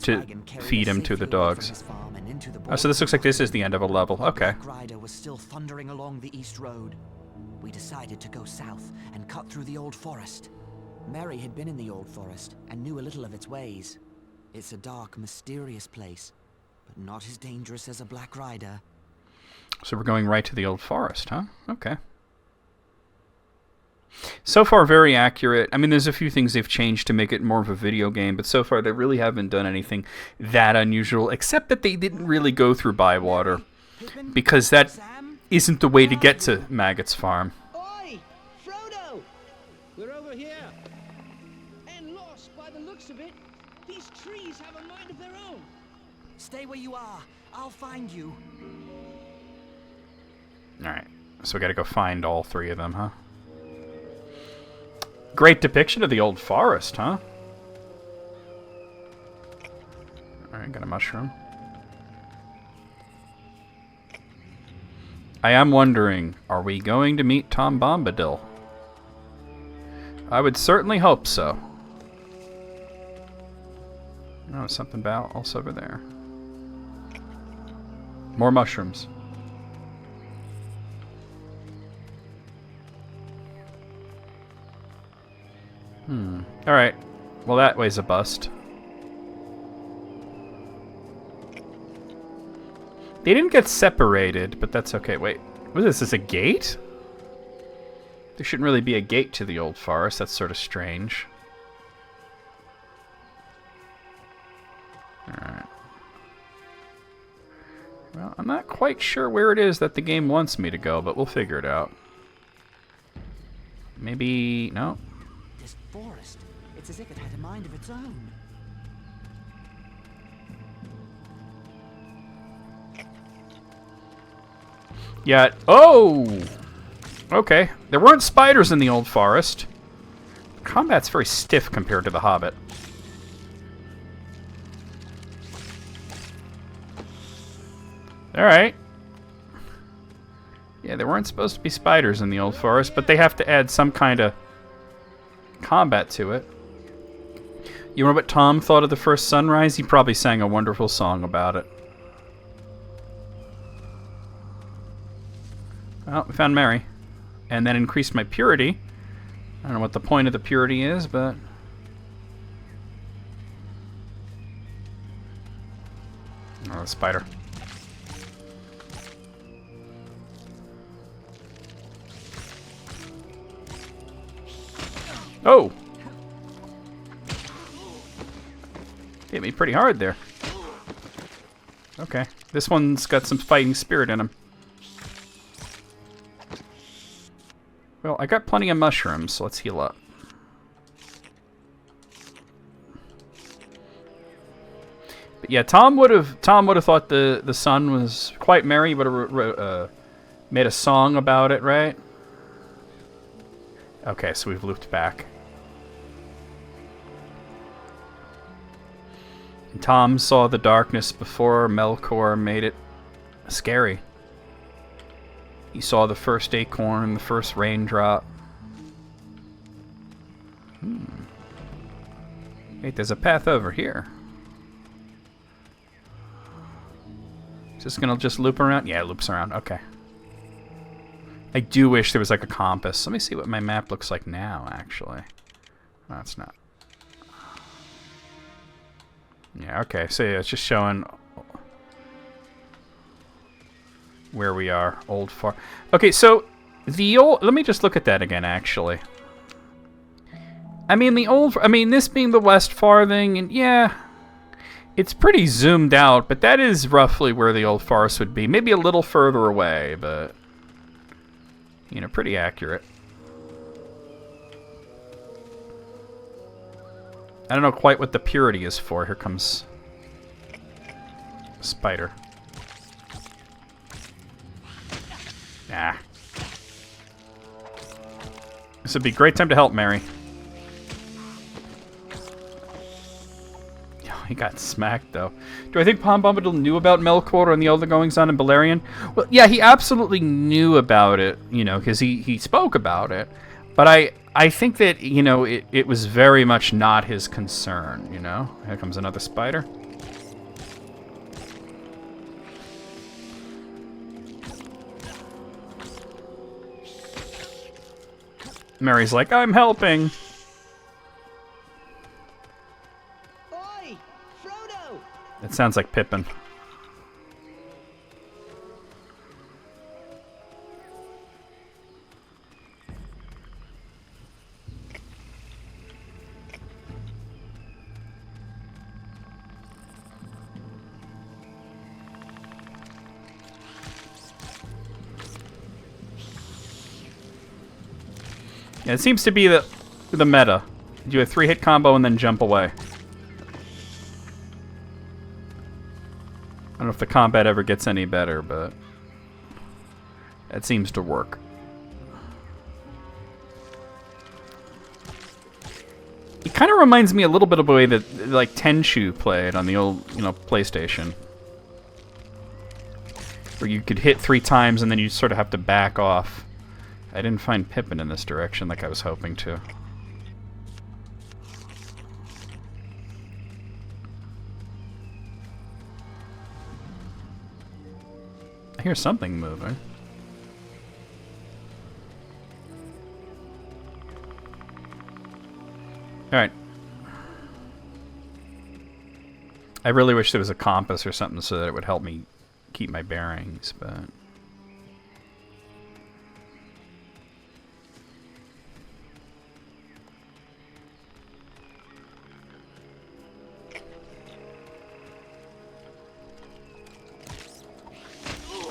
to feed him to the dogs. Oh, so this looks like this is the end of a level. Okay. The rider was still thundering along the east road. We decided to go south and cut through the old forest. Mary had been in the old forest and knew a little of its ways. It's a dark, mysterious place, but not as dangerous as a black rider. So we're going right to the old forest, huh? Okay. So far, very accurate. I mean, there's a few things they've changed to make it more of a video game, but so far they really haven't done anything that unusual, except that they didn't really go through Bywater, because that isn't the way to get to Maggot's farm. Oi! Frodo! We're over here. And lost by the looks of it. These trees have a mind of their own. Stay where you are. I'll find you. Alright, so we gotta go find all three of them, huh? Great depiction of the old forest, huh? Alright, got a mushroom. I am wondering, are we going to meet Tom Bombadil? I would certainly hope so. Oh, something else over there. More mushrooms. Alright. Well, that way's a bust. They didn't get separated, but that's okay. Wait. What is this? Is this a gate? There shouldn't really be a gate to the old forest. That's sort of strange. Alright. Well, I'm not quite sure where it is that the game wants me to go, but we'll figure it out. Maybe... no? This forest, it's as if it had a mind of its own. Yeah. Oh! Okay. There weren't spiders in the old forest. Combat's very stiff compared to The Hobbit. Alright. Yeah, there weren't supposed to be spiders in the old forest, but they have to add some kind of combat to it. You remember what Tom thought of the first sunrise? He probably sang a wonderful song about it. Well, we found Mary. And then increased my purity. I don't know what the point of the purity is, but... oh, a spider. Oh! Hit me pretty hard there. Okay. This one's got some fighting spirit in him. Well, I got plenty of mushrooms, so let's heal up. But yeah, Tom would have thought the sun was quite merry. He would have made a song about it, right? Okay, so we've looped back. And Tom saw the darkness before Melkor made it scary. He saw the first acorn, the first raindrop. Wait, there's a path over here. Is this gonna just loop around? Yeah, it loops around. Okay. I do wish there was like a compass. Let me see what my map looks like now, actually. No, it's not. Yeah, okay. So yeah, it's just showing where we are. Old far. Okay, so the old... let me just look at that again, actually. I mean, this being the West Farthing, and yeah, it's pretty zoomed out, but that is roughly where the old forest would be. Maybe a little further away, but, you know, pretty accurate. I don't know quite what the purity is for. Here comes a spider. Nah. This would be a great time to help Mary. He got smacked, though. Do I think Tom Bombadil knew about Melkor and the other goings-on in Beleriand? Well, yeah, he absolutely knew about it, you know, because he spoke about it. But I think that, you know, it was very much not his concern, you know? Here comes another spider. Mary's like, I'm helping. Oi, Frodo! It sounds like Pippin. Yeah, it seems to be the meta. Do a 3-hit combo and then jump away. I don't know if the combat ever gets any better, but it seems to work. It kind of reminds me a little bit of the way that like Tenchu played on the old, PlayStation, where you could hit 3 times and then you sort of have to back off. I didn't find Pippin in this direction like I was hoping to. I hear something moving. Alright. I really wish there was a compass or something so that it would help me keep my bearings, but...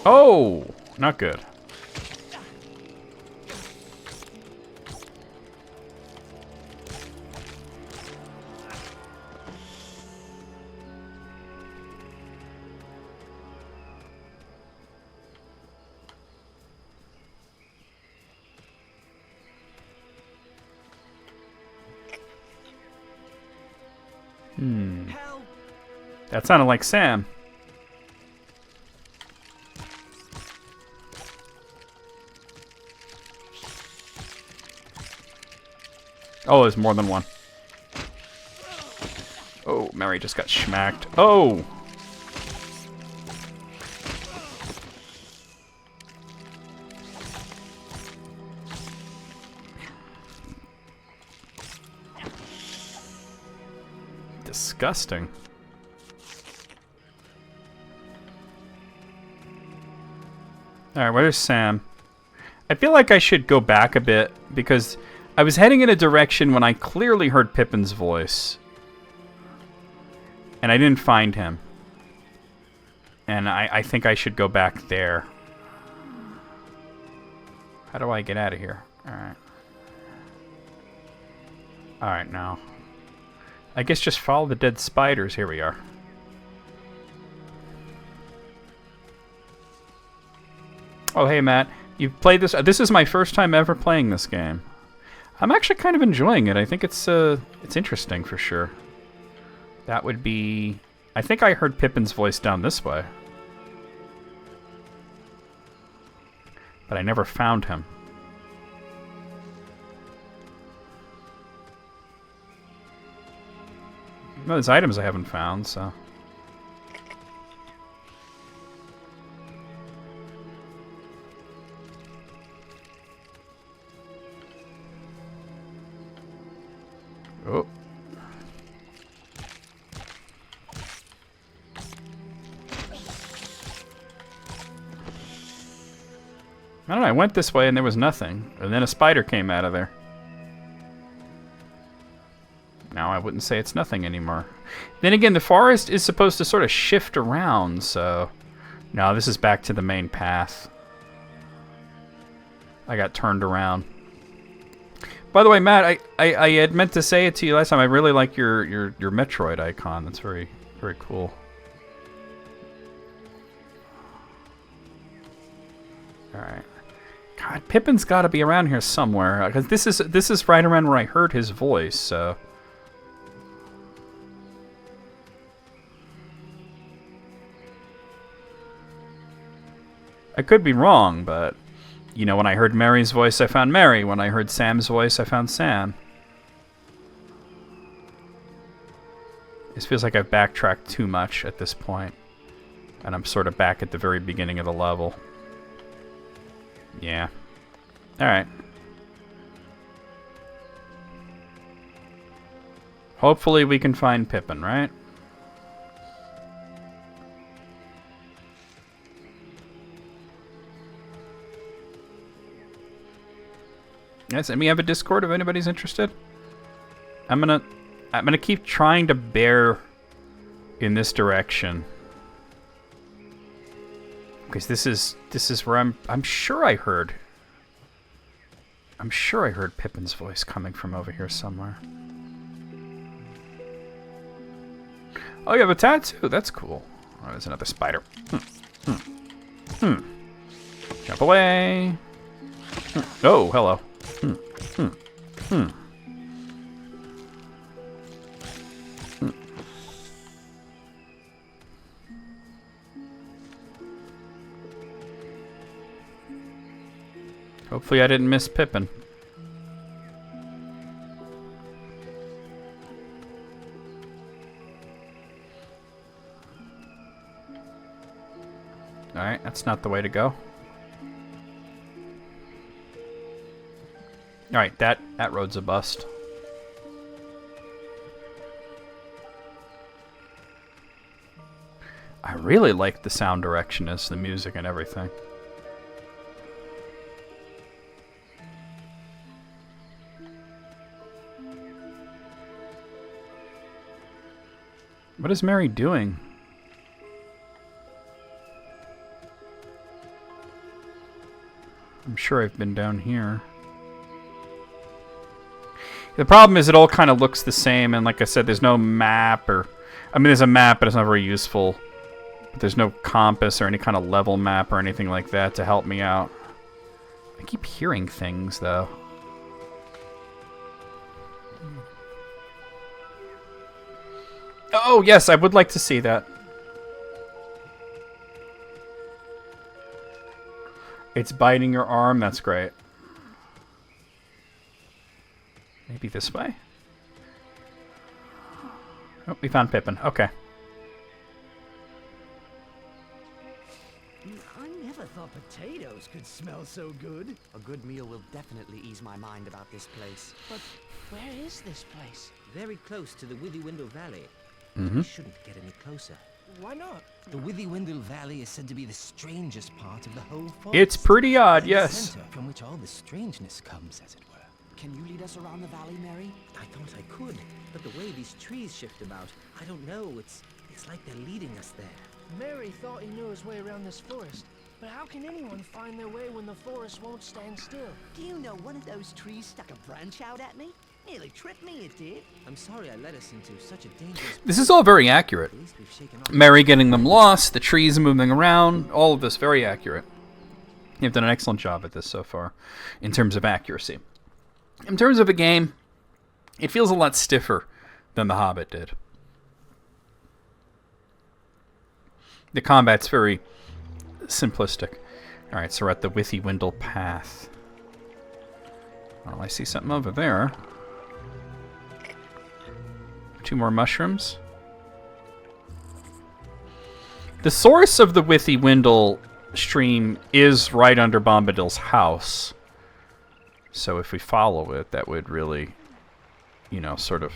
Oh! Not good. Help! That sounded like Sam. Oh, there's more than one. Oh, Mary just got schmacked. Oh! Disgusting. Alright, where's Sam? I feel like I should go back a bit because I was heading in a direction when I clearly heard Pippin's voice. And I didn't find him. And I think I should go back there. How do I get out of here? Alright. Alright, now. I guess just follow the dead spiders. Here we are. Oh, hey, Matt. You've played this... This is my first time ever playing this game. I'm actually kind of enjoying it. I think it's interesting for sure. That would be... I think I heard Pippin's voice down this way. But I never found him. Well, there's items I haven't found, so... Oh. I don't know, I went this way and there was nothing. And then a spider came out of there. Now I wouldn't say it's nothing anymore. Then again, the forest is supposed to sort of shift around, so... No, this is back to the main path. I got turned around. By the way, Matt, I had meant to say it to you last time. I really like your Metroid icon. That's very, very cool. Alright. God, Pippin's got to be around here somewhere. Because this is right around where I heard his voice, so... I could be wrong, but... You know, when I heard Mary's voice, I found Mary. When I heard Sam's voice, I found Sam. This feels like I've backtracked too much at this point. And I'm sort of back at the very beginning of the level. Yeah. Alright. Hopefully we can find Pippin, right? Yes, and we have a Discord if anybody's interested. I'm gonna keep trying to bear in this direction. Because this is where I'm sure I heard Pippin's voice coming from over here somewhere. Oh, you have a tattoo. That's cool. Oh, there's another spider. Jump away. Oh, hello. Hopefully I didn't miss Pippin. Alright, that's not the way to go. Alright, that road's a bust. I really like the sound direction as the music and everything. What is Mary doing? I'm sure I've been down here. The problem is it all kind of looks the same, and like I said, there's no map or... I mean, there's a map, but it's not very useful. But there's no compass or any kind of level map or anything like that to help me out. I keep hearing things, though. Oh, yes, I would like to see that. It's biting your arm. That's great. Maybe this way? Oh, we found Pippin. Okay. I never thought potatoes could smell so good. A good meal will definitely ease my mind about this place. But where is this place? Very close to the Withywindle Valley. Mm-hmm. We shouldn't get any closer. Why not? The Withywindle Valley is said to be the strangest part of the whole forest. It's pretty odd, And yes. The center from which all the strangeness comes, as it were. Can you lead us around the valley, Mary? I thought I could, but the way these trees shift about, I don't know. It's like they're leading us there. Mary thought he knew his way around this forest. But how can anyone find their way when the forest won't stand still? Do you know one of those trees stuck a branch out at me? Nearly tripped me, it did. I'm sorry I led us into such a dangerous... This is all very accurate. At least we've shaken off. Mary getting them lost, the trees moving around, all of this very accurate. You've done an excellent job at this so far, in terms of accuracy. In terms of a game, it feels a lot stiffer than The Hobbit did. The combat's very simplistic. Alright, so we're at the Withywindle Path. Well, I see something over there. 2 more mushrooms. The source of the Withywindle stream is right under Bombadil's house. So if we follow it, that would really, you know, sort of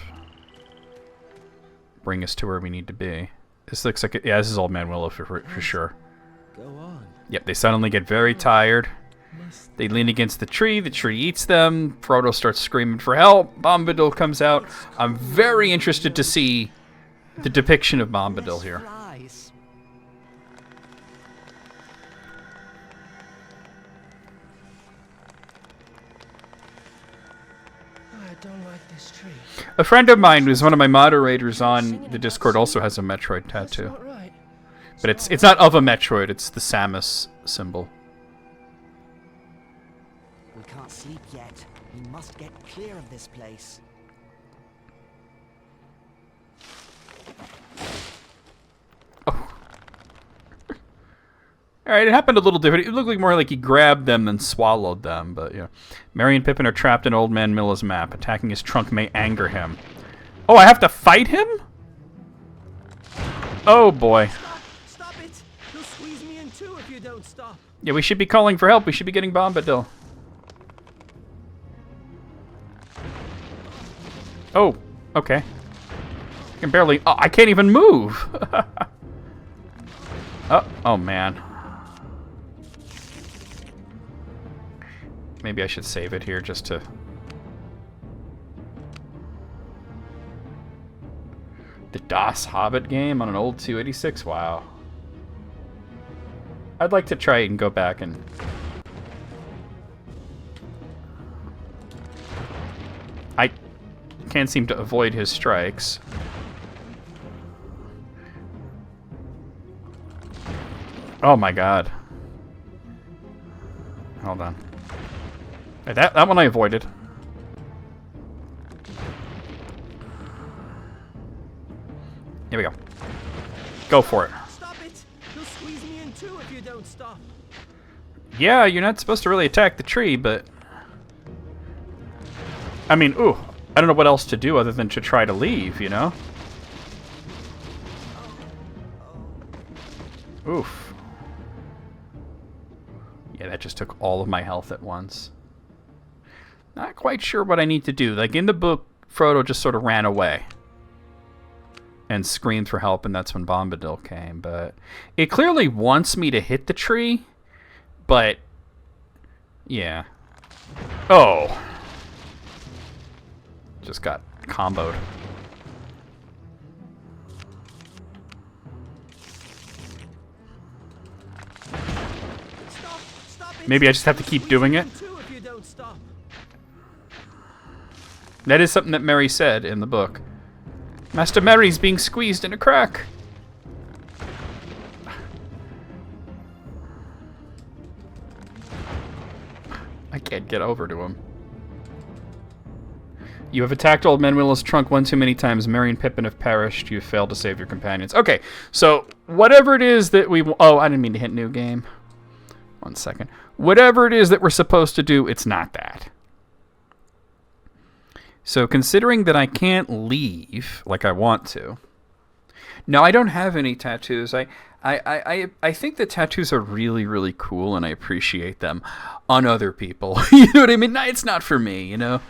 bring us to where we need to be. This looks like, yeah, this is Old Man Willow for sure. Go on. Yep, they suddenly get very tired. They lean against the tree eats them. Frodo starts screaming for help. Bombadil comes out. I'm very interested to see the depiction of Bombadil here. Flies. I don't like this tree. A friend of mine who's one of my moderators on the Discord also has a Metroid That's tattoo. not right. But it's not of a Metroid, it's the Samus symbol. We can't sleep yet. We must get clear of this place. Alright, it happened a little different. It looked like more like he grabbed them than swallowed them, but yeah. Merry and Pippin are trapped in Old Man Milla's map. Attacking his trunk may anger him. Oh, I have to fight him? Oh boy. Stop it! You'll squeeze me in too if you don't stop. Yeah, we should be calling for help. We should be getting Bombadil. Oh, okay. I can barely... Oh, I can't even move! Oh, man. Maybe I should save it here just to... The DOS Hobbit game on an old 286? Wow. I'd like to try and go back and... I can't seem to avoid his strikes. Oh my god. Hold on. Hey, that one I avoided. Here we go. Go for it. Stop it! You'll squeeze me in too if you don't stop. Yeah, you're not supposed to really attack the tree, but... I mean, ooh, I don't know what else to do other than to try to leave, you know? Oof. Yeah, that just took all of my health at once. Not quite sure what I need to do. Like, in the book, Frodo just sort of ran away. And screamed for help, and that's when Bombadil came. But it clearly wants me to hit the tree, but... Yeah. Oh. Just got comboed. Maybe I just have to keep doing it. That is something that Merry said in the book. Master Merry's being squeezed in a crack. I can't get over to him. You have attacked Old Man Willow's trunk one too many times. Merry and Pippin have perished. You have failed to save your companions. Okay, so whatever it is that we... Oh, I didn't mean to hit new game. 1 second. Whatever it is that we're supposed to do, it's not that. So considering that I can't leave like I want to... No, I don't have any tattoos. I think that tattoos are really, really cool, and I appreciate them on other people. You know what I mean? It's not for me, you know?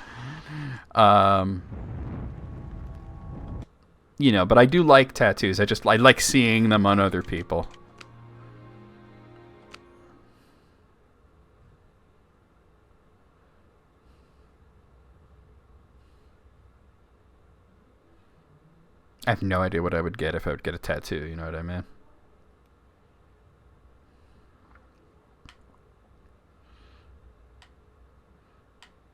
You know, but I do like tattoos. I like seeing them on other people. I have no idea what I would get if I would get a tattoo, you know what I mean?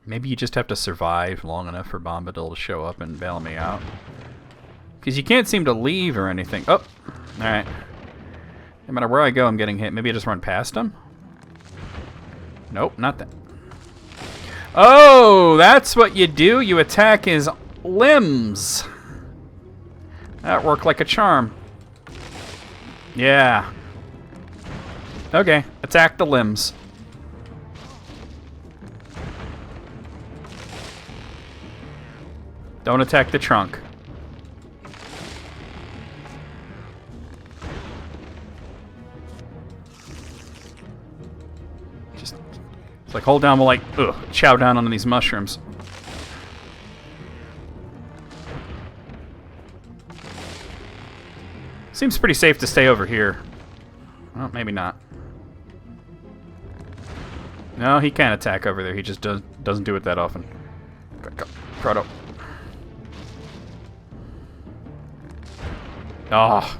Maybe you just have to survive long enough for Bombadil to show up and bail me out. Because you can't seem to leave or anything. Oh, alright. No matter where I go, I'm getting hit. Maybe I just run past him? Nope, not that. Oh, that's what you do? You attack his limbs. That worked like a charm. Yeah. Okay, attack the limbs. Don't attack the trunk. Just, it's like hold down while chow down on these mushrooms. Seems pretty safe to stay over here. Well, maybe not. No, he can attack over there. He just doesn't do it that often. Go, Frodo. Ah.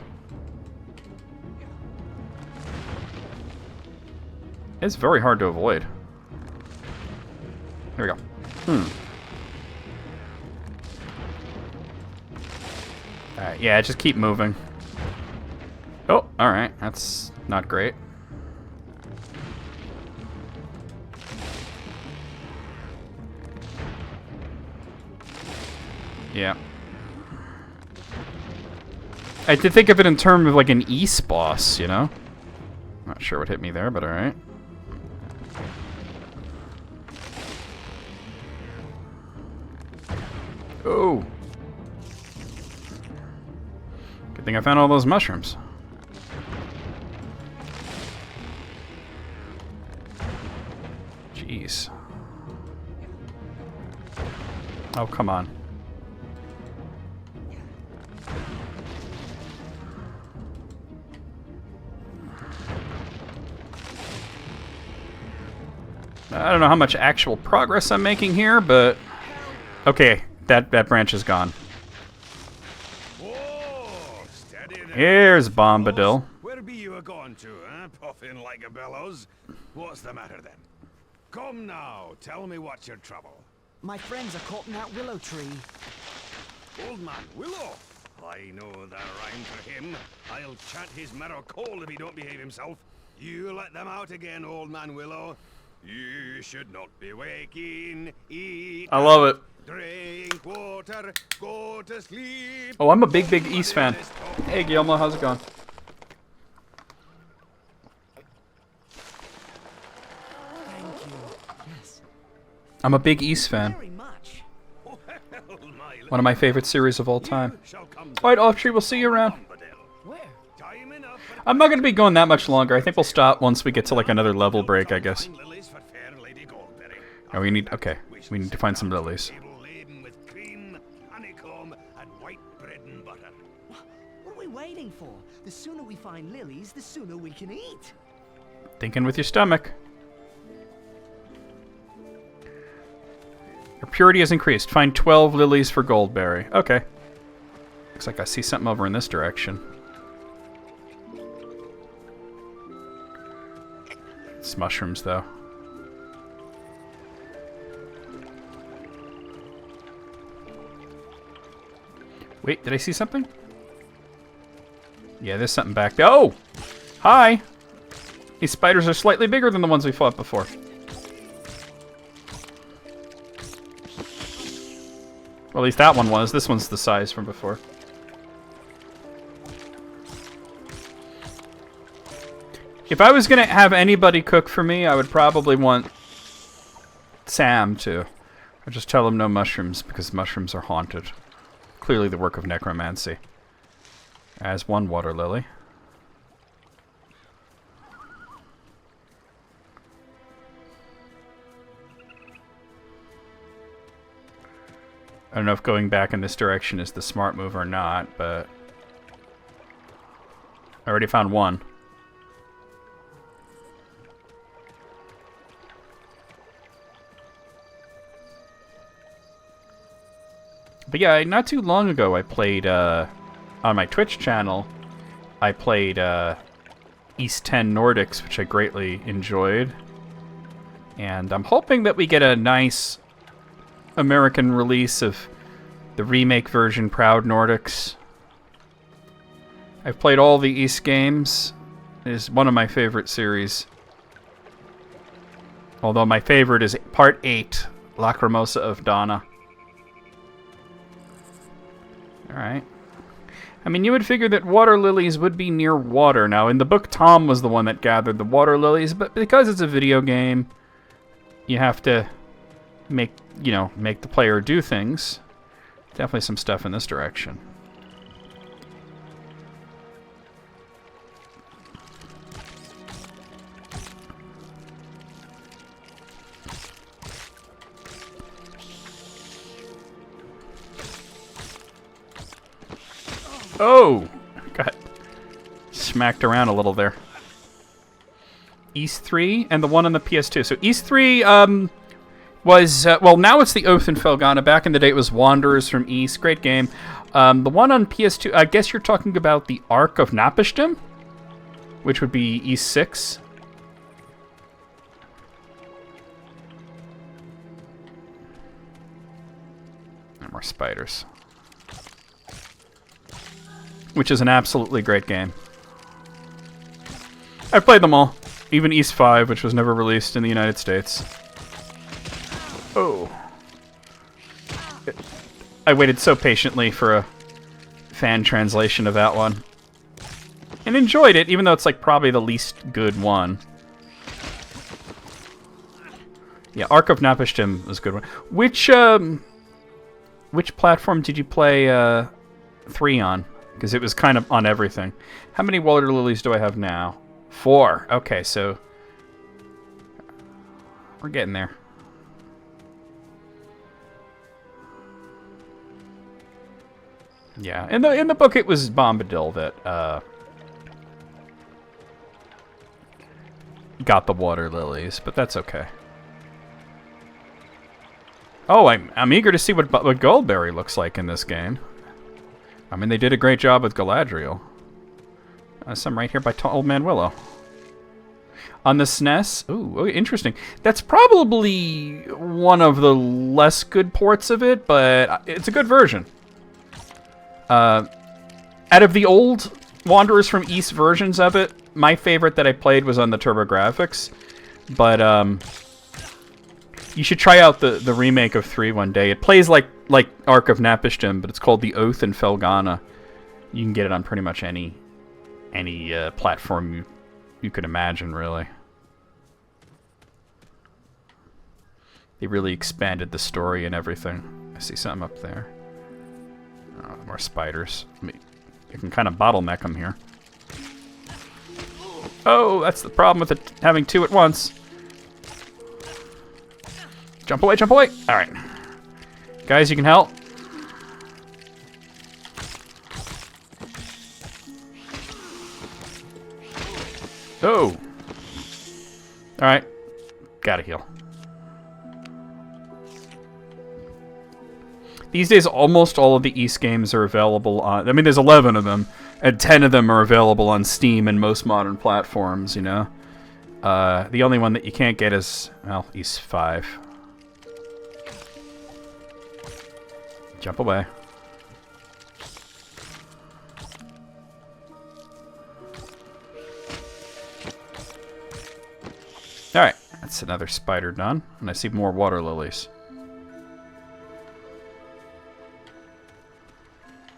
It's very hard to avoid. Here we go. Alright, yeah, just keep moving. Oh, alright. That's not great. Yeah. I did think of it in terms of like an East boss, you know? Not sure what hit me there, but alright. Oh. Good thing I found all those mushrooms. Jeez. Oh, come on. I don't know how much actual progress I'm making here, but... Okay, that branch is gone. Whoa, steady there. Here's Bombadil. Where be you a-going to, puffing like a bellows? What's the matter then? Come now, tell me what's your trouble. My friends are caught in that willow tree. Old man Willow. I know the rhyme for him. I'll chant his marrow cold if he don't behave himself. You let them out again, old man Willow. You should not be waking. Eat. I love it. Drink water. Go to sleep. Oh, I'm a big East fan. Hey, Guillermo, how's it going? Thank you. Yes. I'm a big East fan. Very much. Well, my One of my favorite series of all time. you shall come Alright, Offtree, we'll see you around. Bombadil. Where? Time enough for I'm not going to be going that much longer. I think we'll stop once we get to like another level break, I guess. lilies for fair Lady Goldberry. Oh, we need... Okay. We need to find some lilies. Table laden with cream, honeycomb, and white bread and butter. What are we waiting for? The sooner we find lilies, the sooner we can eat. Thinking with your stomach. Your purity has increased. Find 12 lilies for Goldberry. Okay. Looks like I see something over in this direction. It's mushrooms, though. Wait, did I see something? Yeah, there's something back there. Oh! Hi! These spiders are slightly bigger than the ones we fought before. Well, at least that one was. This one's the size from before. If I was going to have anybody cook for me, I would probably want Sam to. I'd just tell him no mushrooms, because mushrooms are haunted. Clearly the work of necromancy. As one water lily. I don't know if going back in this direction is the smart move or not, but... I already found one. But yeah, not too long ago I played, on my Twitch channel, I played, East 10 Nordics, which I greatly enjoyed. And I'm hoping that we get a nice American release of the remake version, Proud Nordics. I've played all the East games. It is one of my favorite series. Although my favorite is Part 8, Lacrimosa of Donna. Alright. I mean, you would figure that water lilies would be near water. Now, in the book, Tom was the one that gathered the water lilies, but because it's a video game, you have to make the player do things. Definitely some stuff in this direction. Oh! Got smacked around a little there. East 3 and the one on the PS2. So East 3 was... well, now it's the Oath in Felghana. Back in the day, it was Wanderers from East. Great game. The one on PS2... I guess you're talking about the Ark of Napishtim, which would be East 6. And more spiders. Which is an absolutely great game. I've played them all. Even East 5, which was never released in the United States. Oh. I waited so patiently for a fan translation of that one. And enjoyed it, even though it's like probably the least good one. Yeah, Ark of Napishtim was a good one. Which platform did you play 3 on? Because it was kind of on everything. How many water lilies do I have now? 4. Okay, so we're getting there. Yeah, in the book it was Bombadil that got the water lilies, but that's okay. Oh, I'm eager to see what Goldberry looks like in this game. I mean, they did a great job with Galadriel. Some right here by Old Man Willow. On the SNES, ooh, interesting. That's probably one of the less good ports of it, but it's a good version. Out of the old Wanderers from East versions of it, my favorite that I played was on the TurboGrafx. But you should try out the remake of 3 one day. It plays like Ark of Napishtim, but it's called The Oath in Felghana. You can get it on pretty much any platform you could imagine, really. They really expanded the story and everything. I see something up there. Oh, more spiders. I mean, you can kind of bottleneck them here. Oh, that's the problem with it having 2 at once. Jump away, jump away! Alright. Guys, you can help. Oh! Alright. Gotta heal. These days, almost all of the East games are available on... I mean, there's 11 of them, and 10 of them are available on Steam and most modern platforms, you know? The only one that you can't get is, well, East 5. Jump away. Alright, that's another spider done, and I see more water lilies.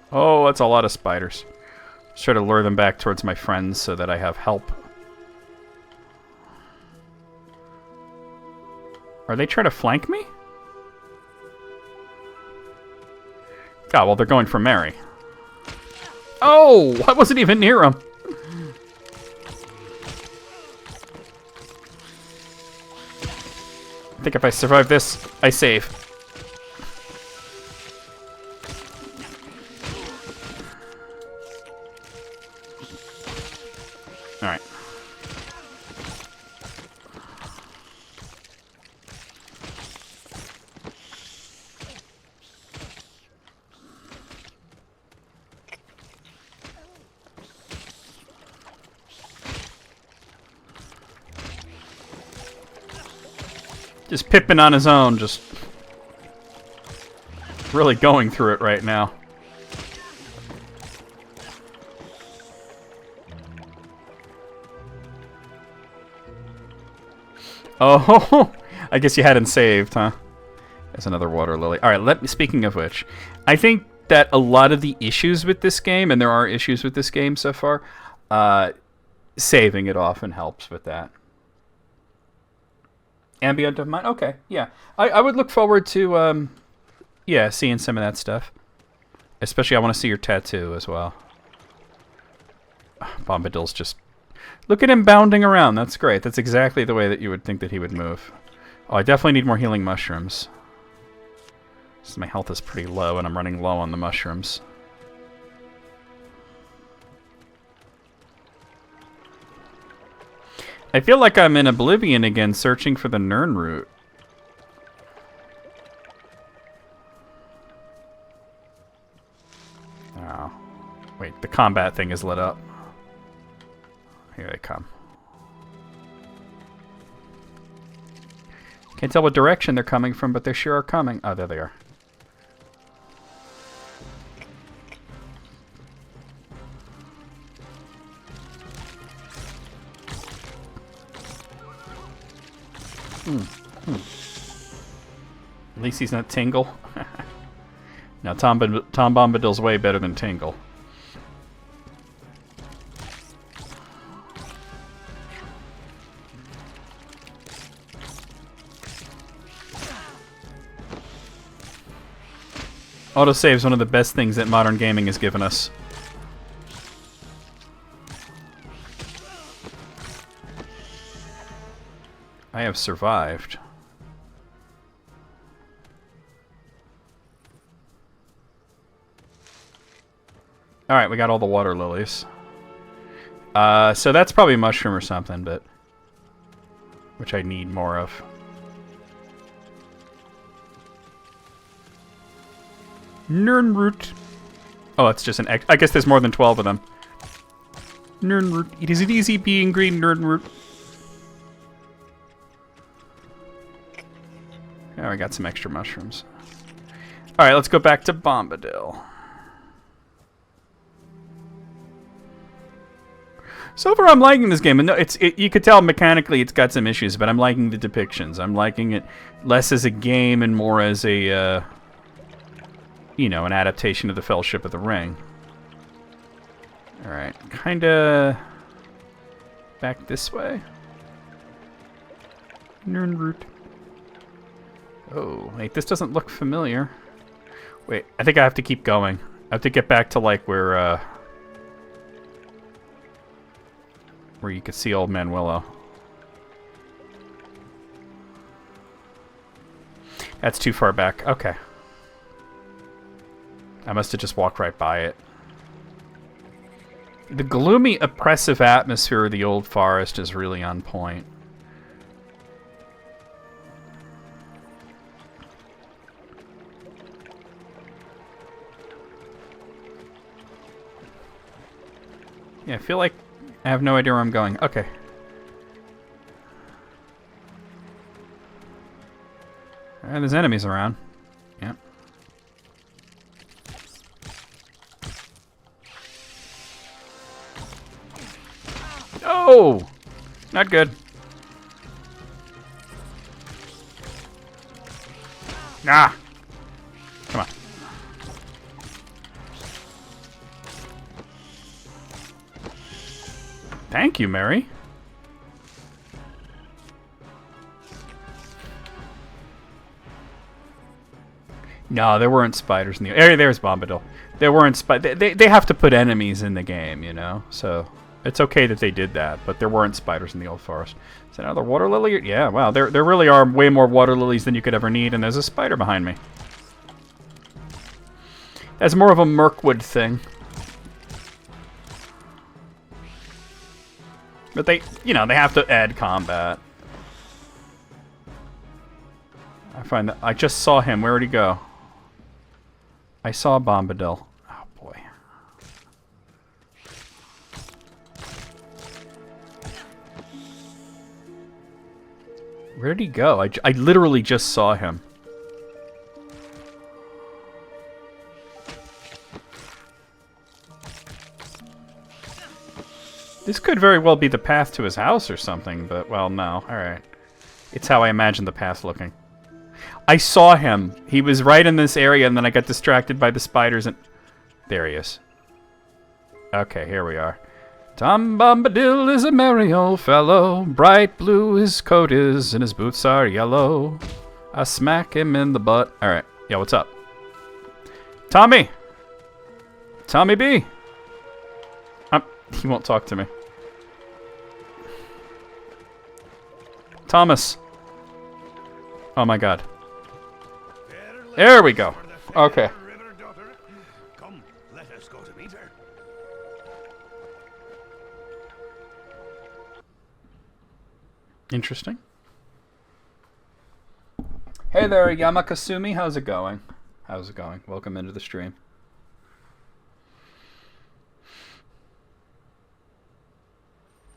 Oh, that's a lot of spiders. Let's try to lure them back towards my friends so that I have help. Are they trying to flank me? God, well, they're going for Mary. Oh, I wasn't even near him. I think if I survive this, I save. Alright. Just Pippin on his own, just really going through it right now. Oh, I guess you hadn't saved, huh? There's another water lily. All right, speaking of which, I think that a lot of the issues with this game, and there are issues with this game so far, saving it often helps with that. Ambient of Mind? Okay, yeah. I would look forward to, yeah, seeing some of that stuff. Especially I want to see your tattoo as well. Bombadil's just... Look at him bounding around. That's great. That's exactly the way that you would think that he would move. Oh, I definitely need more healing mushrooms. So my health is pretty low, and I'm running low on the mushrooms. I feel like I'm in Oblivion again, searching for the Nirn route. Oh. Wait, the combat thing is lit up. Here they come. Can't tell what direction they're coming from, but they sure are coming. Oh, there they are. At least he's not Tingle. Now Tom Bombadil's way better than Tingle. Autosave's one of the best things that modern gaming has given us. I have survived. Alright, we got all the water lilies. So that's probably a mushroom or something, but... which I need more of. Nernroot. Oh, it's just an X. I guess there's more than 12 of them. Nernroot. It is easy being green, Nernroot. Oh, I got some extra mushrooms. Alright, let's go back to Bombadil. So far, I'm liking this game. And no, you could tell mechanically it's got some issues, but I'm liking the depictions. I'm liking it less as a game and more as a, you know, an adaptation of the Fellowship of the Ring. Alright, kinda back this way. Nernroot. Oh, wait, this doesn't look familiar. Wait, I think I have to keep going. I have to get back to, like, where you could see Old Man Willow. That's too far back. Okay. I must have just walked right by it. The gloomy, oppressive atmosphere of the old forest is really on point. Yeah, I feel like I have no idea where I'm going. Okay. There's enemies around. Yeah. Oh! Not good. Nah! Come on. Thank you, Mary. No, there weren't spiders in the area. There's Bombadil. There weren't they have to put enemies in the game, you know. So it's okay that they did that, but there weren't spiders in the old forest. Is that another water lily? Yeah. Wow. There really are way more water lilies than you could ever need, and there's a spider behind me. That's more of a Mirkwood thing. But they, you know, they have to add combat. I find that I just saw him. Where'd he go? I saw Bombadil. Oh boy. Where did he go? I literally just saw him. This could very well be the path to his house or something, but, well, no. Alright. It's how I imagine the path looking. I saw him. He was right in this area, and then I got distracted by the spiders, and... There he is. Okay, here we are. Tom Bombadil is a merry old fellow. Bright blue his coat is, and his boots are yellow. I smack him in the butt. Alright. Yeah, what's up? Tommy! Tommy B! He won't talk to me. Thomas. Oh my god. There we go. Okay. Come, let us go to meet her. Interesting. Hey there, Yamakasumi. How's it going? How's it going? Welcome into the stream.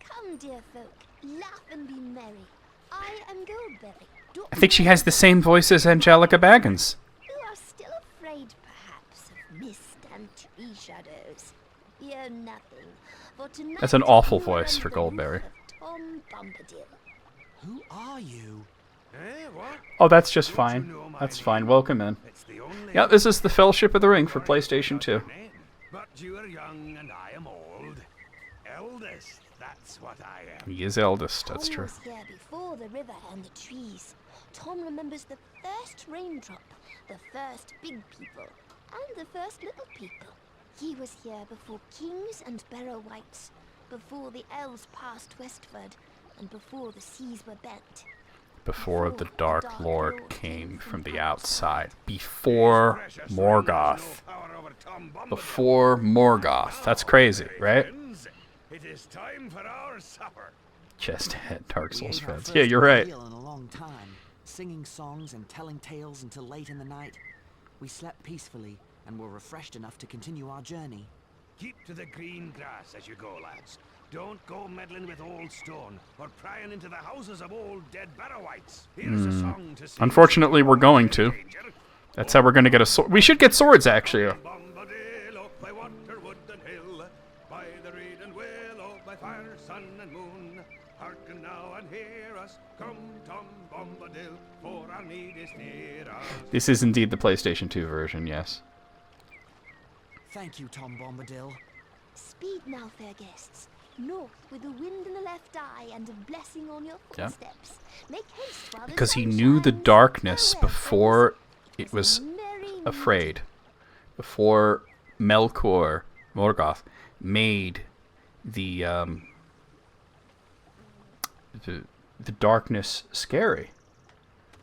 Come, dear folk, laugh and be merry. I am Goldberry. I think she has the same voice as Angelica Baggins. You are still afraid, perhaps, of mist and tree shadows. Fear nothing, for tonight That's an awful you voice are for under the Goldberry. roof of Tom Bombadil. Who are you? Eh, what? Oh, that's just fine. That's fine. Welcome in. It's the only Yeah, this is the Fellowship of the Ring for PlayStation 2. name. But you are young and I am old. Eldest, that's what I am. He is eldest, that's Tom true. was here before the river and the trees. Tom remembers the first raindrop, the first big people, and the first little people. He was here before kings and Barrow wights, before the elves passed westward, and before the seas were bent. Before the Dark Lord came from the outside. Before Morgoth. Before Morgoth. That's crazy, right? It is time for our supper. Just hit Dark We Souls ate our fans. first Yeah, you're right. meal in a long time, singing songs and telling tales until late in the night. We slept peacefully and were refreshed enough to continue our journey. Keep to the green grass as you go, lads. Don't go meddling with old stone or prying into the houses of old dead Barrowites. Here's a song to sing. Unfortunately, we're going to. That's how we're going to get a sword. We should get swords, actually. Bombadil, up by water, wood, and hill, by the reed and willow, by fire, sun, and moon. Hearken now and hear us. Come, Tom Bombadil, for our need is near us. This is indeed the PlayStation 2 version, yes. Thank you, Tom Bombadil. Speed now, fair guests. North with the wind in the left eye and a blessing on your Yep. footsteps. Make haste while the Because he sun knew the shines. darkness Farewell, before friends. it was Merry afraid. Before Melkor, Morgoth, made the darkness scary.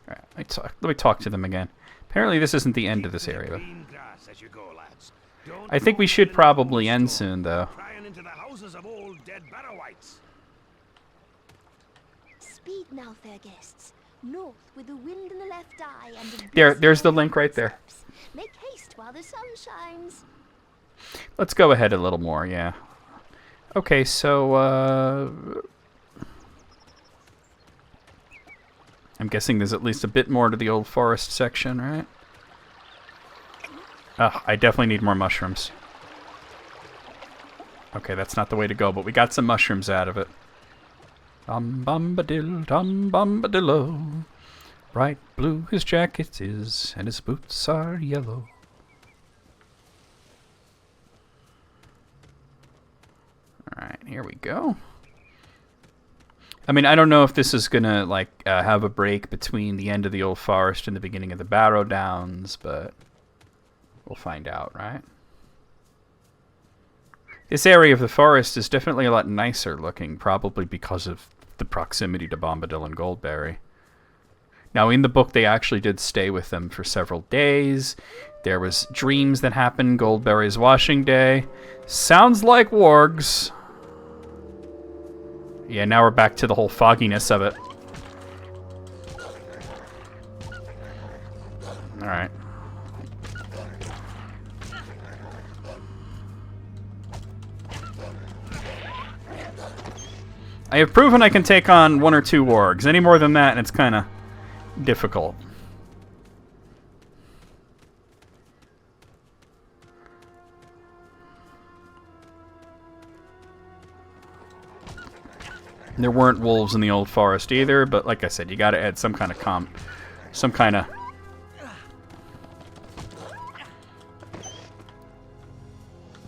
All right, let me talk to them again. Apparently this isn't the end of this area. Green grass as you go, lads. Don't I think go we should meddling with probably old end stone, soon, though. prying into the houses of old dead Barrowites. Speed now, fair guests. North with the wind in the left eye and a There's blessing the on your link right there. footsteps. Make haste while the sun shines. Let's go ahead a little more, yeah. Okay, so, I'm guessing there's at least a bit more to the Old Forest section, right? I definitely need more mushrooms. Okay, that's not the way to go, but we got some mushrooms out of it. Tom Bombadillo. Bright blue his jacket is, and his boots are yellow. Alright, here we go. I mean, I don't know if this is gonna, like, have a break between the end of the Old Forest and the beginning of the Barrow Downs, but we'll find out, right? This area of the forest is definitely a lot nicer looking, probably because of the proximity to Bombadil and Goldberry. Now, in the book, they actually did stay with them for several days. There was dreams that happened, Goldberry's washing day. Sounds like wargs. Yeah, now we're back to the whole fogginess of it. Alright. I have proven I can take on 1 or 2 wargs. Any more than that, and it's kind of difficult. There weren't wolves in the Old Forest either, but like I said, you got to add some kind of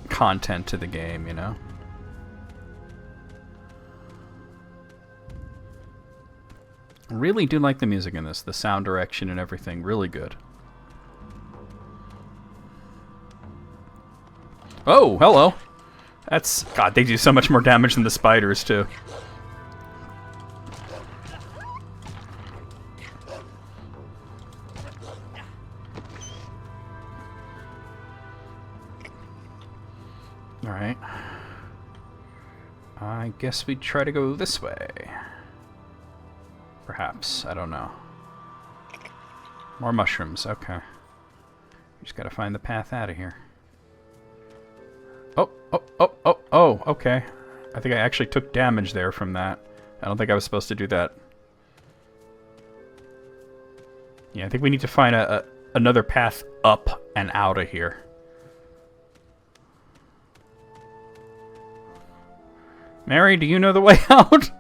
content to the game, you know. Really do like the music in this, the sound direction and everything, really good. Oh, hello. That's, God, they do so much more damage than the spiders too. Alright. I guess we'd try to go this way. Perhaps. I don't know. More mushrooms. Okay. Just gotta find the path out of here. Oh, okay. I think I actually took damage there from that. I don't think I was supposed to do that. Yeah, I think we need to find another path up and out of here. Mary, do you know the way out?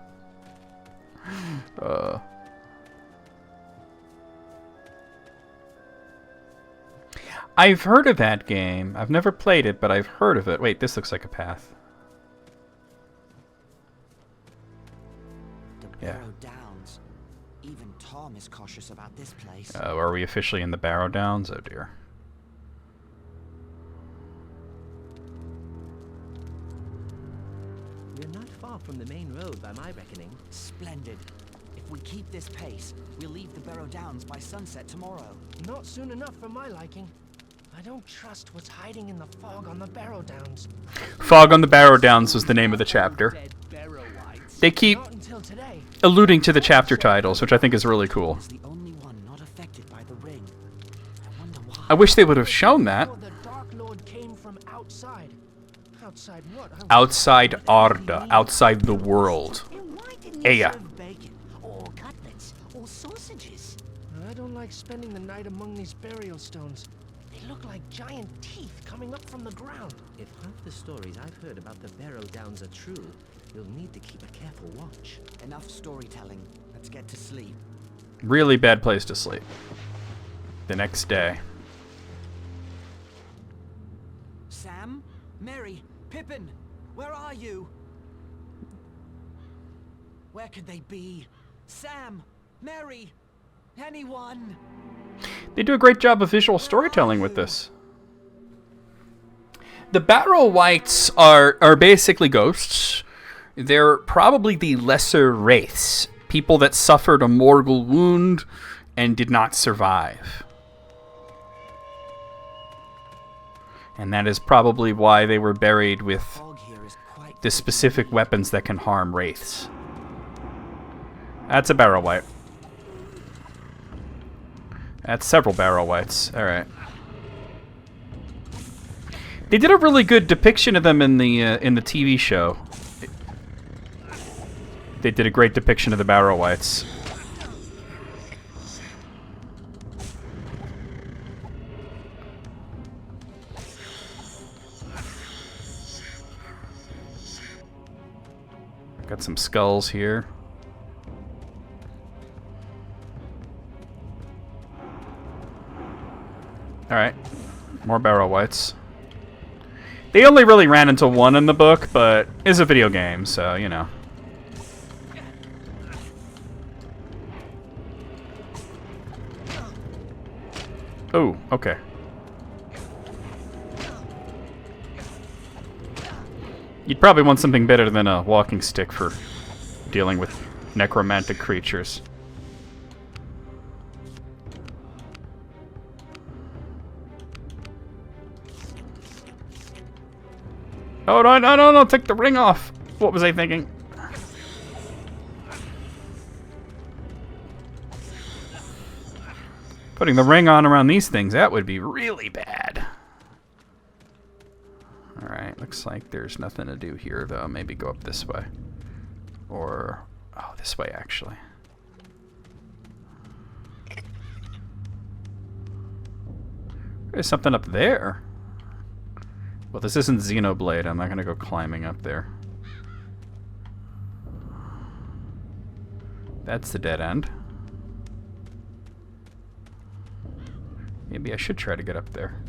I've heard of that game. I've never played it, but I've heard of it. Wait, this looks like a path. The Yeah. Barrow Downs. Even Tom is cautious about this place. Are we officially in the Barrow Downs? Oh dear. We're not far from the main road by my reckoning. Splendid. If we keep this pace, we'll leave the Barrow Downs by sunset tomorrow. Not soon enough for my liking. I don't trust what's hiding in the fog on the Barrow Downs. Fog on the Barrow Downs was the name of the chapter. Dead Barrowites. They keep Not until today. alluding to the chapter titles, which I think is really cool. It's the only one not affected by the ring. I wonder why. I wish they would have shown that. Before the Outside Arda, outside the world. And why didn't you Aya. serve bacon, or cutlets, or sausages? I don't like spending the night among these burial stones. They look like giant teeth coming up from the ground. If half the stories I've heard about the Barrow Downs are true, you'll need to keep a careful watch. Enough storytelling. Let's get to sleep. Really bad place to sleep. The next day. Sam? Mary? Pippin? Where are you? Where could they be? Sam? Mary? Anyone? They do a great job of visual storytelling with this. The Barrow Wights are basically ghosts. They're probably the lesser wraiths. People that suffered a mortal wound and did not survive. And that is probably why they were buried with Fog here is quite the specific weapons that can harm wraiths. That's a Barrow Wight. That's several Barrow Wights. Alright. They did a really good depiction of them in the TV show. They did a great depiction of the Barrow Wights. Got some skulls here. Alright. More Barrow Wights. They only really ran into one in the book, but it's a video game, so, you know. Oh, okay. You'd probably want something better than a walking stick for dealing with necromantic creatures. Oh, no, take the ring off. What was I thinking? Putting the ring on around these things, that would be really bad. Alright, looks like there's nothing to do here, though. Maybe go up this way. Or, oh, this way, actually. There's something up there. Well, this isn't Xenoblade. I'm not going to go climbing up there. That's the dead end. Maybe I should try to get up there.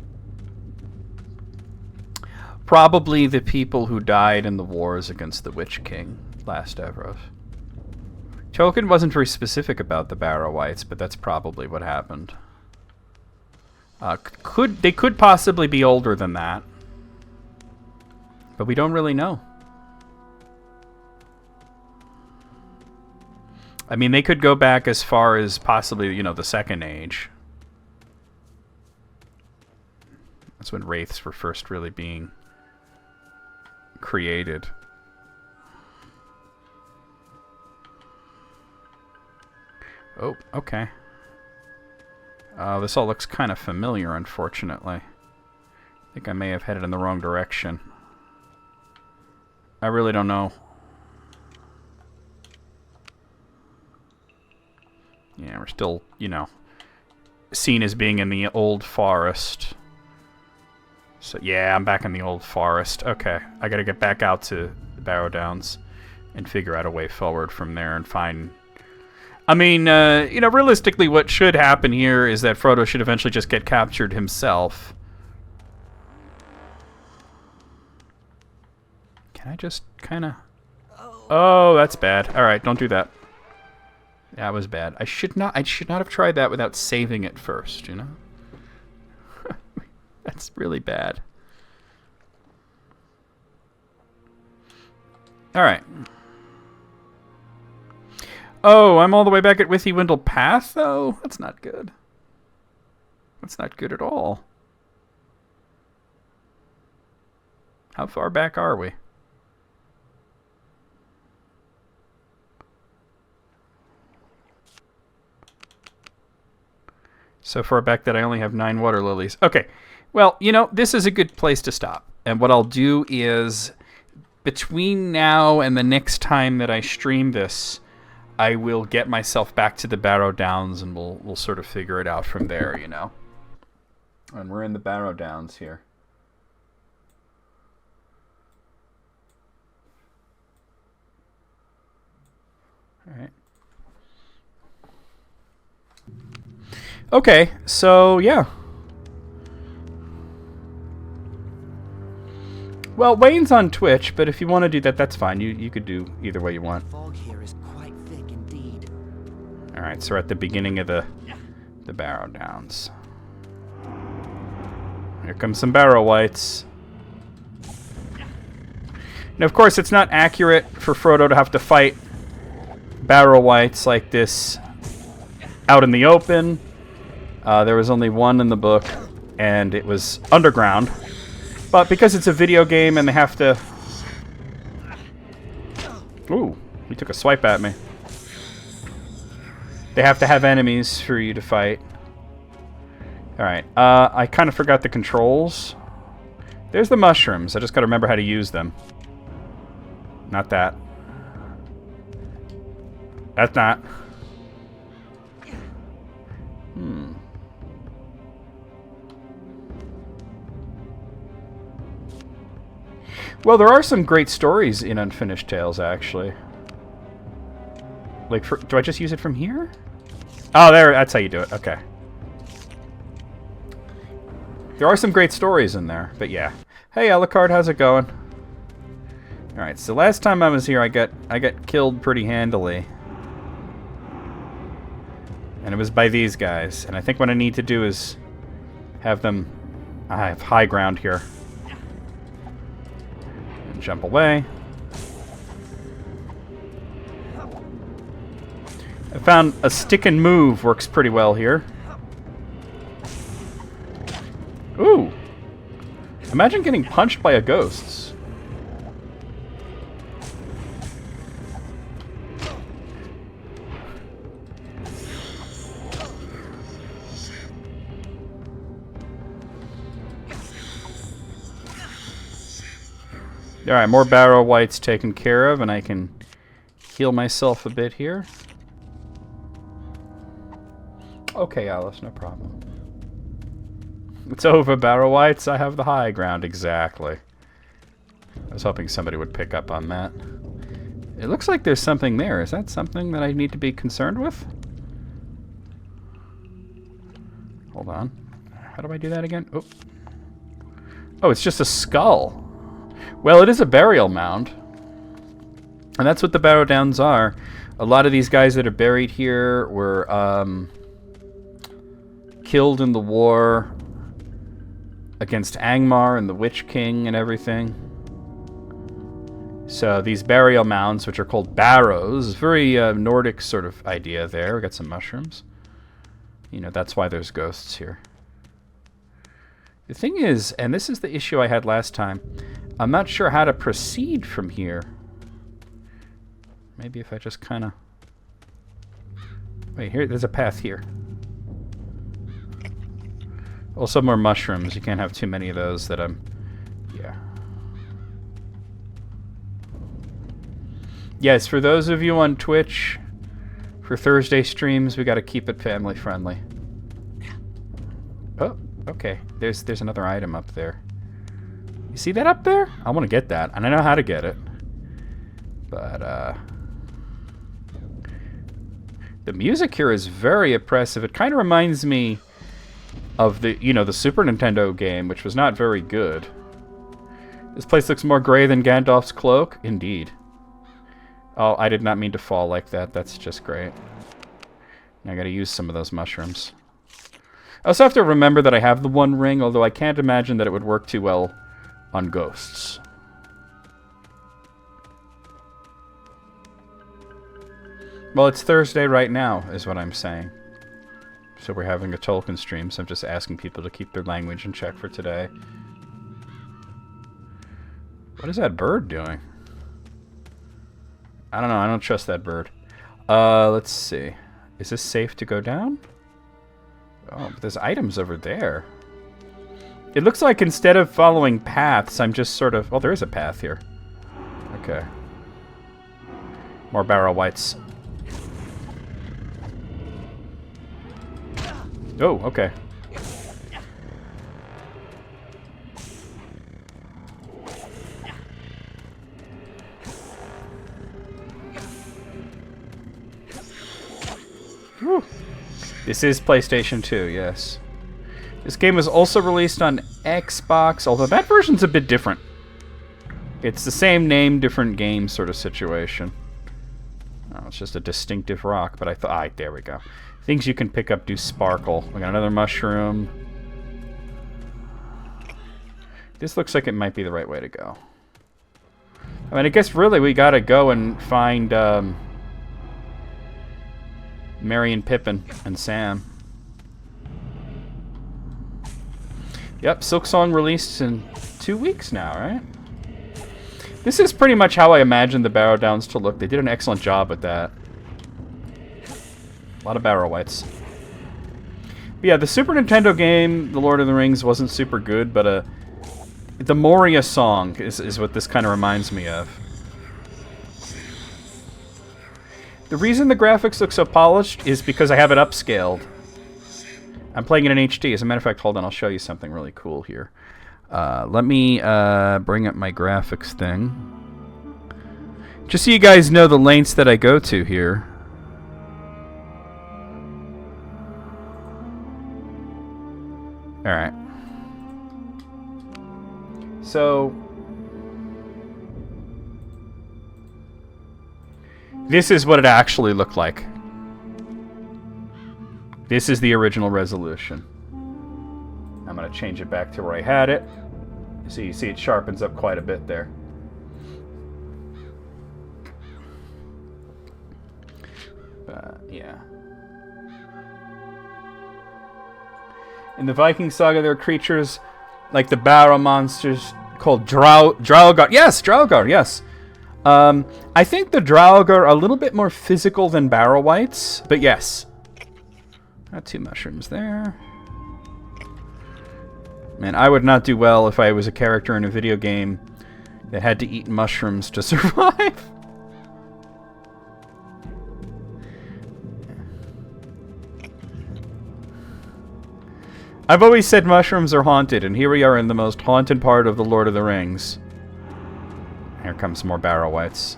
Probably the people who died in the wars against the Witch King, last Evros. Tolkien wasn't very specific about the Barrow Wights, but that's probably what happened. They could possibly be older than that. But we don't really know. I mean, they could go back as far as possibly, you know, the Second Age. That's when wraiths were first really being created. Oh, okay. This all looks kind of familiar, unfortunately. I think I may have headed in the wrong direction. I really don't know. Yeah, we're still, you know, seen as being in the old forest. So, yeah, I'm back in the old forest. Okay, I gotta get back out to the Barrow Downs and figure out a way forward from there and find... I mean, you know, realistically what should happen here is that Frodo should eventually just get captured himself. Can I just kind of... Oh, that's bad. Alright, don't do that. That was bad. I should not have tried that without saving it first, you know? That's really bad. Alright. Oh, I'm all the way back at Withywindle Path, though? That's not good. That's not good at all. How far back are we? So far back that I only have 9 water lilies. Okay. Well, you know, this is a good place to stop. And what I'll do is between now and the next time that I stream this, I will get myself back to the Barrow Downs, and we'll sort of figure it out from there, you know. And we're in the Barrow Downs here. All right. Okay, so yeah. Well, Wayne's on Twitch, but if you want to do that, that's fine. You could do either way you want. The fog here is quite thick indeed. All right, so we're at the beginning of the Barrow Downs. Here come some Barrow Wights. Now, of course, it's not accurate for Frodo to have to fight Barrow Wights like this out in the open. There was only one in the book, and it was underground. But because it's a video game and they have to... Ooh, he took a swipe at me. They have to have enemies for you to fight. Alright, I kind of forgot the controls. There's the mushrooms. I just gotta remember how to use them. Not that. That's not. Well, there are some great stories in Unfinished Tales, actually. Like, do I just use it from here? Oh, there. That's how you do it. Okay. There are some great stories in there, but yeah. Hey, Alucard, how's it going? All right. So last time I was here, I got killed pretty handily, and it was by these guys. And I think what I need to do is have them. I have high ground here. Jump away. I found a stick and move works pretty well here. Ooh. Imagine getting punched by a ghost. Alright, more Barrow Wights taken care of, and I can heal myself a bit here. Okay, Alice, no problem. It's over, Barrow Wights. I have the high ground, exactly. I was hoping somebody would pick up on that. It looks like there's something there. Is that something that I need to be concerned with? Hold on. How do I do that again? Oh, oh, it's just a skull. Well, it is a burial mound. And that's what the Barrow Downs are. A lot of these guys that are buried here were killed in the war against Angmar and the Witch King and everything. So these burial mounds, which are called barrows, very Nordic sort of idea there. We got some mushrooms. You know, that's why there's ghosts here. The thing is, and this is the issue I had last time, I'm not sure how to proceed from here. Maybe if I just kind of... Wait, here, there's a path here. Also more mushrooms. You can't have too many of those that I'm... Yeah. Yes, for those of you on Twitch, for Thursday streams, we got to keep it family friendly. Oh, okay. There's another item up there. You see that up there? I want to get that, and I know how to get it. But, the music here is very oppressive. It kind of reminds me of the, you know, the Super Nintendo game, which was not very good. This place looks more gray than Gandalf's cloak. Indeed. Oh, I did not mean to fall like that. That's just great. I gotta use some of those mushrooms. I also have to remember that I have the One Ring, although I can't imagine that it would work too well on ghosts. Well, it's Thursday right now, is what I'm saying. So we're having a Tolkien stream, so I'm just asking people to keep their language in check for today. What is that bird doing? I don't know, I don't trust that bird. Let's see. Is this safe to go down? Oh, but there's items over there. It looks like instead of following paths, I'm just sort of... Oh, there is a path here. Okay. More Barrow Whites. Oh, okay. Whew. This is PlayStation 2, yes. This game was also released on Xbox, although that version's a bit different. It's the same name, different game sort of situation. Oh, it's just a distinctive rock, but I thought... there we go. Things you can pick up do sparkle. We got another mushroom. This looks like it might be the right way to go. I mean, I guess really we gotta go and find Merry and Pippin and Sam. Yep, Silksong released in 2 weeks now, right? This is pretty much how I imagined the Barrow Downs to look. They did an excellent job with that. A lot of Barrow Whites. But yeah, the Super Nintendo game, The Lord of the Rings, wasn't super good, but the Moria song is what this kind of reminds me of. The reason the graphics look so polished is because I have it upscaled. I'm playing it in HD. As a matter of fact, hold on, I'll show you something really cool here. Let me bring up my graphics thing. Just so you guys know the lengths that I go to here. Alright. So... this is what it actually looked like. This is the original resolution. I'm going to change it back to where I had it. So you see it sharpens up quite a bit there. Yeah. In the Viking saga, there are creatures like the Barrow monsters called Draugr. Yes, Draugr, yes. I think the Draugr are a little bit more physical than Barrow Whites, but yes. Got 2 mushrooms there. Man, I would not do well if I was a character in a video game that had to eat mushrooms to survive. I've always said mushrooms are haunted, and here we are in the most haunted part of The Lord of the Rings. Here comes more Barrow Whites.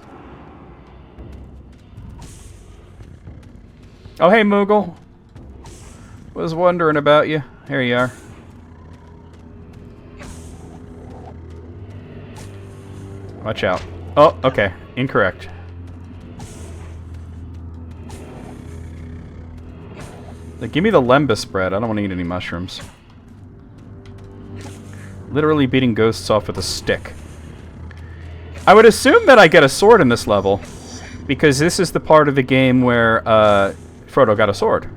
Oh, hey, Moogle. Was wondering about you. Here you are. Watch out. Oh, okay. Incorrect. Like, give me the lembas bread. I don't want to eat any mushrooms. Literally beating ghosts off with a stick. I would assume that I get a sword in this level, because this is the part of the game where Frodo got a sword.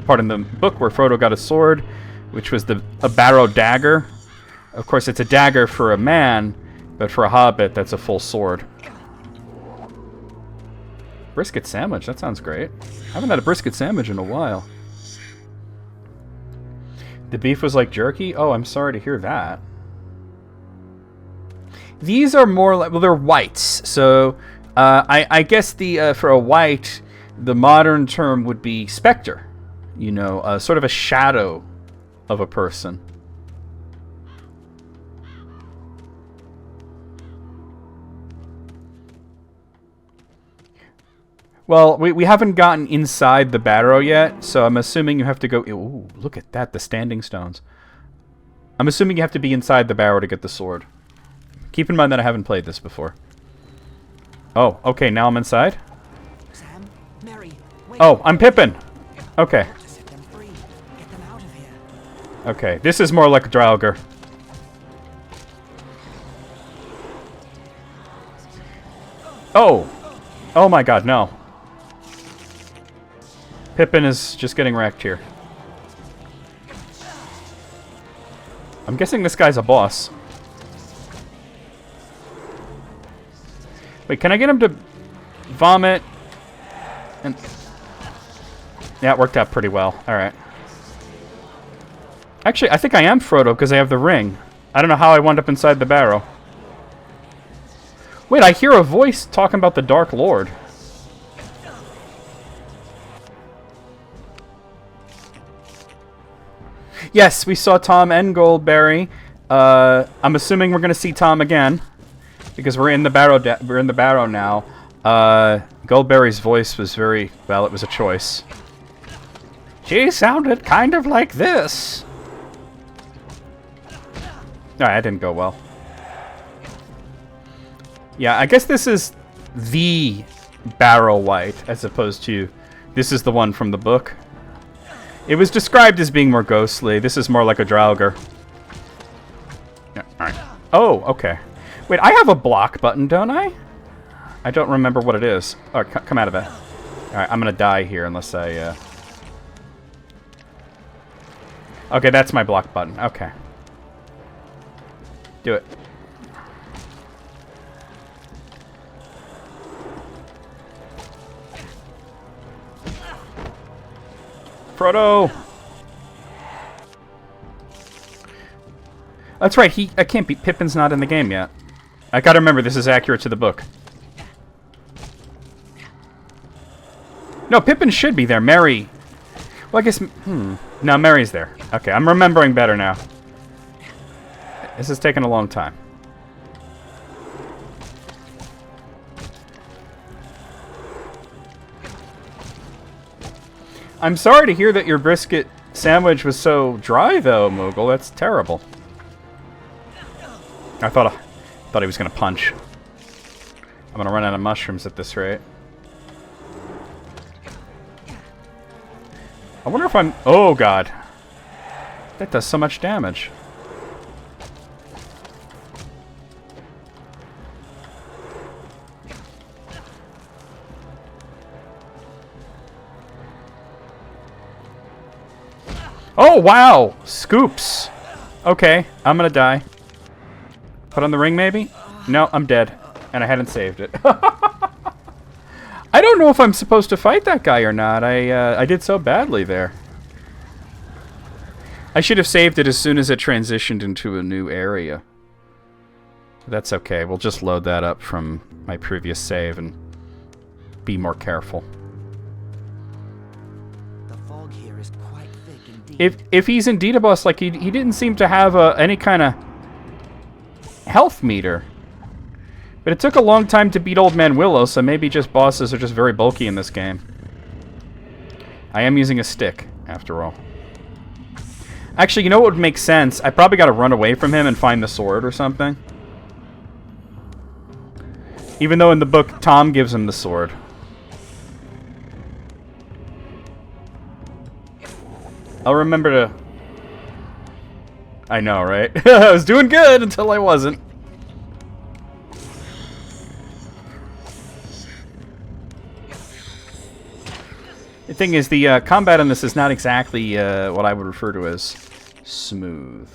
Part in the book where Frodo got a sword, which was a Barrow dagger. Of course, it's a dagger for a man, but for a hobbit, that's a full sword. Brisket sandwich, that sounds great. I haven't had a brisket sandwich in a while. The beef was like jerky? Oh, I'm sorry to hear that. These are more like, well, they're whites. So, I guess for a white, the modern term would be specter. You know, sort of a shadow of a person. Well, we haven't gotten inside the Barrow yet, so I'm assuming you have to go... Ooh, look at that, the standing stones. I'm assuming you have to be inside the Barrow to get the sword. Keep in mind that I haven't played this before. Oh, okay, now I'm inside? Sam, Mary, wait. Oh, I'm Pippin! Okay. To set them free. Get them out of here. Okay, this is more like a Draugr. Oh! Oh my god, no. Pippin is just getting wrecked here. I'm guessing this guy's a boss. Wait, can I get him to vomit? And yeah, it worked out pretty well. Alright. Actually, I think I am Frodo because I have the ring. I don't know how I wound up inside the Barrow. Wait, I hear a voice talking about the Dark Lord. Yes, we saw Tom and Goldberry. I'm assuming we're gonna see Tom again because we're in the Barrow. We're in the Barrow now. Goldberry's voice was very well. It was a choice. She sounded kind of like this. No, that didn't go well. Yeah, I guess this is the Barrow White as opposed to this is the one from the book. It was described as being more ghostly. This is more like a Draugr. Yeah, all right. Oh, okay. Wait, I have a block button, don't I? I don't remember what it is. Oh, come out of it. All right, I'm gonna die here unless I. Okay, that's my block button. Okay. Do it. Frodo! That's right, I can't beat Pippin's not in the game yet. I gotta remember this is accurate to the book. No, Pippin should be there. Merry. Well, I guess... No, Merry's there. Okay, I'm remembering better now. This is taking a long time. I'm sorry to hear that your brisket sandwich was so dry, though, Moogle. That's terrible. I thought he was going to punch. I'm going to run out of mushrooms at this rate. I wonder if I'm... Oh, God. That does so much damage. Oh, wow! Scoops! Okay, I'm gonna die. Put on the ring, maybe? No, I'm dead. And I hadn't saved it. I don't know if I'm supposed to fight that guy or not. I did so badly there. I should have saved it as soon as it transitioned into a new area. That's okay. We'll just load that up from my previous save and be more careful. The fog here is quite thick indeed. If he's indeed a boss, like he didn't seem to have any kind of health meter. But it took a long time to beat Old Man Willow, so maybe just bosses are just very bulky in this game. I am using a stick, after all. Actually, you know what would make sense? I probably got to run away from him and find the sword or something. Even though in the book, Tom gives him the sword. I'll remember to... I know, right? I was doing good until I wasn't. The thing is, the combat in this is not exactly what I would refer to as smooth.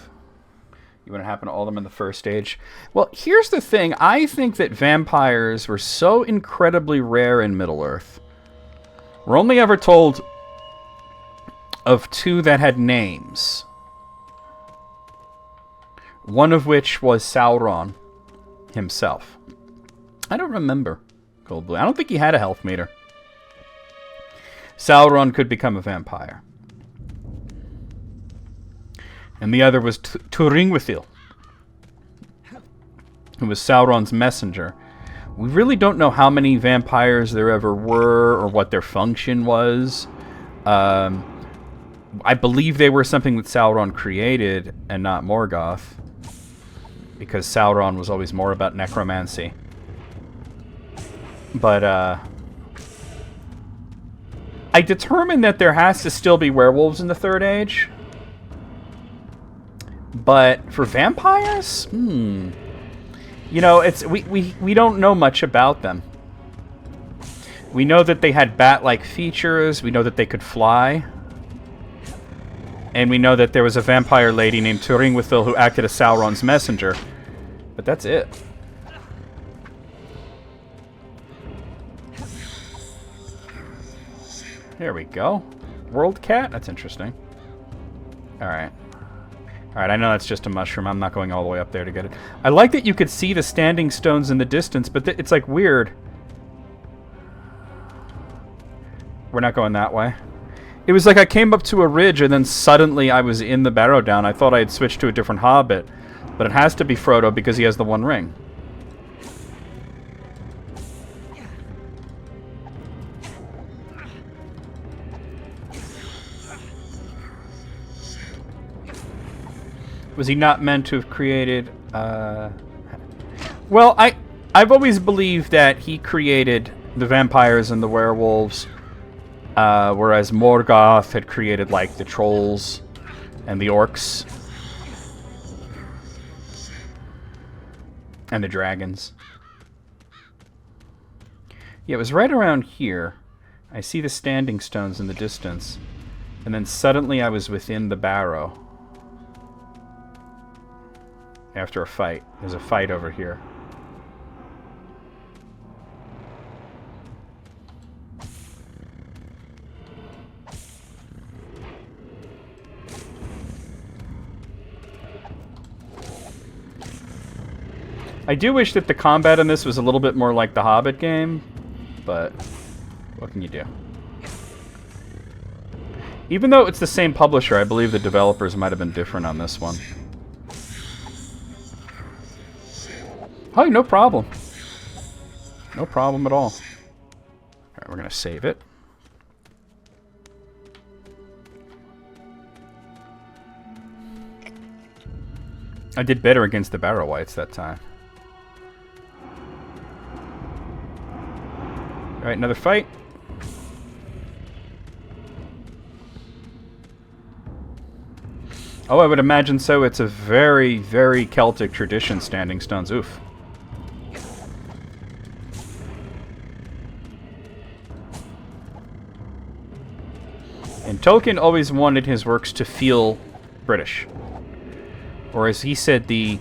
You want to happen to all of them in the first stage? Well, here's the thing. I think that vampires were so incredibly rare in Middle-earth. We're only ever told of 2 that had names. One of which was Sauron himself. I don't remember Goldblue. I don't think he had a health meter. Sauron could become a vampire. And the other was Turingwithil, who was Sauron's messenger. We really don't know how many vampires there ever were or what their function was. I believe they were something that Sauron created and not Morgoth, because Sauron was always more about necromancy. But, I determined that there has to still be werewolves in the Third Age. But for vampires? You know, it's we don't know much about them. We know that they had bat-like features. We know that they could fly. And we know that there was a vampire lady named Turingwithil who acted as Sauron's messenger. But that's it. There we go. World cat? That's interesting. Alright. Alright, I know that's just a mushroom. I'm not going all the way up there to get it. I like that you could see the standing stones in the distance, but it's like weird. We're not going that way. It was like I came up to a ridge and then suddenly I was in the Barrow Down. I thought I had switched to a different hobbit. But it has to be Frodo because he has the one ring. Was he not meant to have created... Well, I've always believed that he created the vampires and the werewolves, whereas Morgoth had created, like, the trolls and the orcs. And the dragons. Yeah, it was right around here. I see the standing stones in the distance. And then suddenly I was within the Barrow. After a fight. There's a fight over here. I do wish that the combat in this was a little bit more like the Hobbit game, but what can you do? Even though it's the same publisher, I believe the developers might have been different on this one. Oh, no problem. No problem at all. Alright, we're going to save it. I did better against the Barrow Wights that time. Alright, another fight. Oh, I would imagine so. It's a very, very Celtic tradition, standing stones. Oof. And Tolkien always wanted his works to feel British. Or as he said, the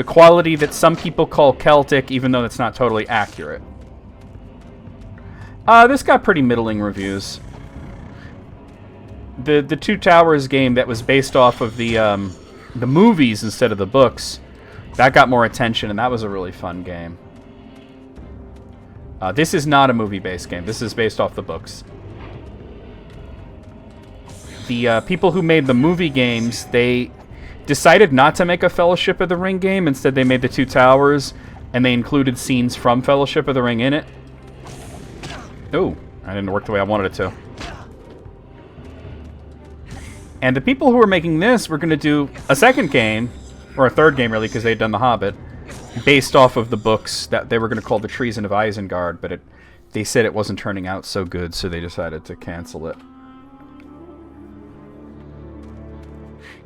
quality that some people call Celtic, even though that's not totally accurate. This got pretty middling reviews. The Two Towers game that was based off of the movies instead of the books, that got more attention, and that was a really fun game. This is not a movie-based game. This is based off the books. The people who made the movie games, they decided not to make a Fellowship of the Ring game. Instead, they made the Two Towers, and they included scenes from Fellowship of the Ring in it. Ooh, that didn't work the way I wanted it to. And the people who were making this were going to do a second game, or a third game, really, because they'd done The Hobbit, based off of the books that they were going to call The Treason of Isengard, but they said it wasn't turning out so good, so they decided to cancel it.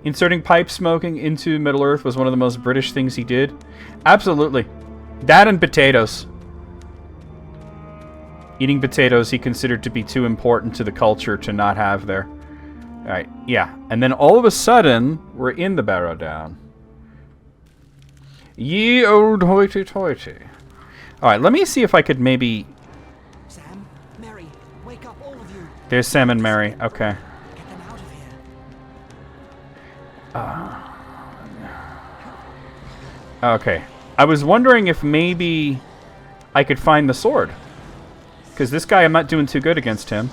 Inserting pipe smoking into Middle-earth was one of the most British things he did. Absolutely. That and potatoes. Eating potatoes he considered to be too important to the culture to not have there. Alright, yeah. And then all of a sudden, we're in the Barrow Down. Ye old hoity-toity. Alright, let me see if I could maybe... Sam, Mary, wake up, all of you. There's Sam and Mary. Okay. Get them out of here. Okay. I was wondering if maybe I could find the sword. Because this guy, I'm not doing too good against him.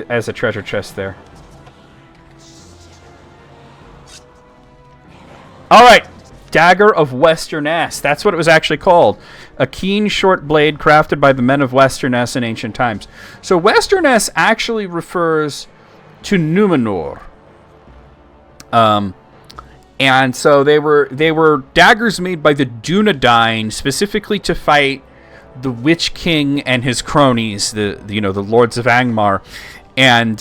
As a treasure chest there. Alright. Dagger of Westernesse. That's what it was actually called. A keen short blade crafted by the men of Westernesse in ancient times. So Westernesse actually refers to Numenor. And so they were daggers made by the Dunedain specifically to fight the Witch King and his cronies, the Lords of Angmar. And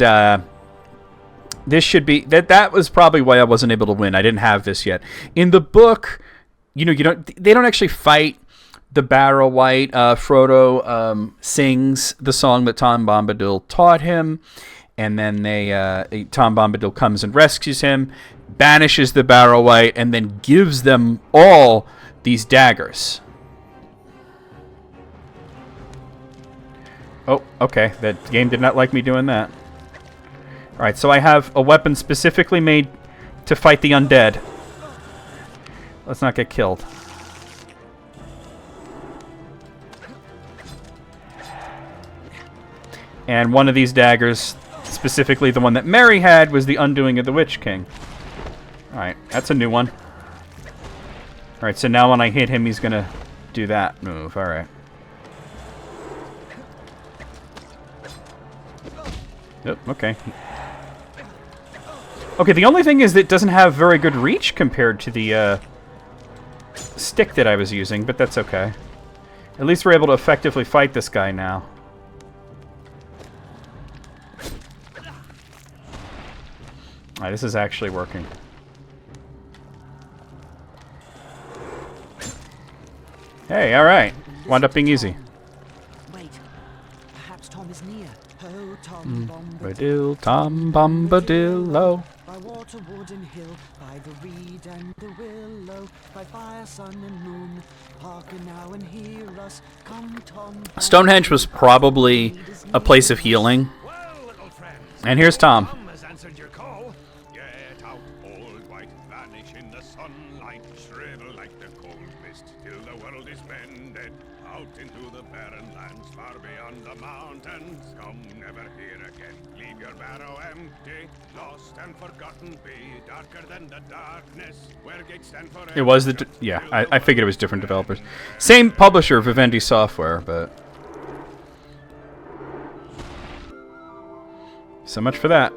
this should be that was probably why I wasn't able to win. I didn't have this yet. In the book, they don't actually fight the Barrow Wight. Frodo sings the song that Tom Bombadil taught him, and then Tom Bombadil comes and rescues him, banishes the Barrow Wight, and then gives them all these daggers. Oh, okay. That game did not like me doing that. Alright, so I have a weapon specifically made to fight the undead. Let's not get killed. And one of these daggers, specifically the one that Mary had, was the undoing of the Witch King. Alright, that's a new one. Alright, so now when I hit him, he's gonna do that move. Alright. Yep, okay. Okay, the only thing is that it doesn't have very good reach compared to the stick that I was using, but that's okay. At least we're able to effectively fight this guy now. Alright, this is actually working. Hey, alright. Wound up being easy. Wait, perhaps Tom is near. Oh, Tom Bombadil, Tom Bombadillo. by water, wood, and hill, by the reed and the willow, by fire, sun, and moon. Hearken now and hear us. Come, Tom. Stonehenge was probably a place of healing. Well, little friends. And here's Tom. Tom has answered your call. Get out, old white, vanish in the sunlight, shrivel like the cold mist till the world is mended. Out into the barren lands far beyond the mountains. Come never here again. Leave your barrow empty, lost and forgotten be, darker than the darkness, where gates stand forever. It was the... yeah, I figured it was different developers. Same publisher, Vivendi Software, but... so much for that.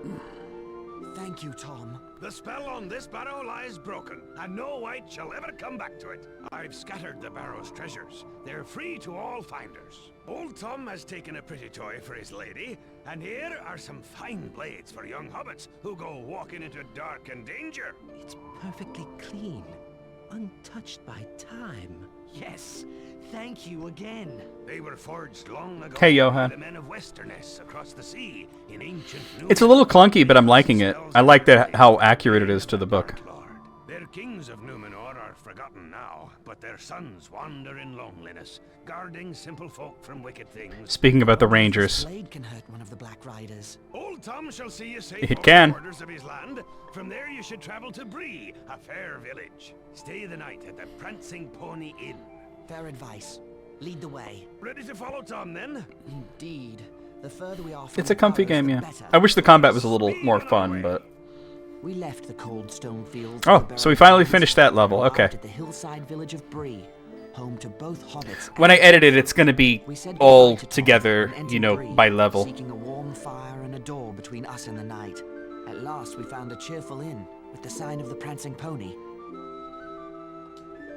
Thank you, Tom. The spell on this barrow lies broken, and no wight shall ever come back to it. I've scattered the barrow's treasures. They're free to all finders. Old Tom has taken a pretty toy for his lady, and here are some fine blades for young hobbits who go walking into dark and danger. It's perfectly clean, untouched by time. Yes, thank you again. They were forged long ago Hey, Johan. by the men of Westerness across the sea in ancient It's a little clunky, but I'm liking it. I like that how accurate it is to the book. Lord. Their kings of Numenor are forgotten now, but their sons wander in loneliness, guarding simple folk from wicked things. Speaking about the This Rangers, blade can hurt one of the Black Riders. Old Tom shall see you safe It over can. the borders of his land. From there you should travel to Bree, a fair village. Stay the night at the Prancing Pony Inn. Fair advice. Lead the way. Ready to follow Tom, then? Indeed. The further we are from it's a the comfy barrows, game, the yeah. better. I wish the combat was a little more fun, but... We left the cold stone fields. Oh, of the so we barren finally lands finished that level, and okay. arrived at the hillside village of Bree, home to both hobbits. When I and edit it, it's going to be we said all goodbye to Tom together, and entered you know, Bree, by level. seeking a warm fire and a door between us and the night. At last, we found a cheerful inn with the sign of the Prancing Pony,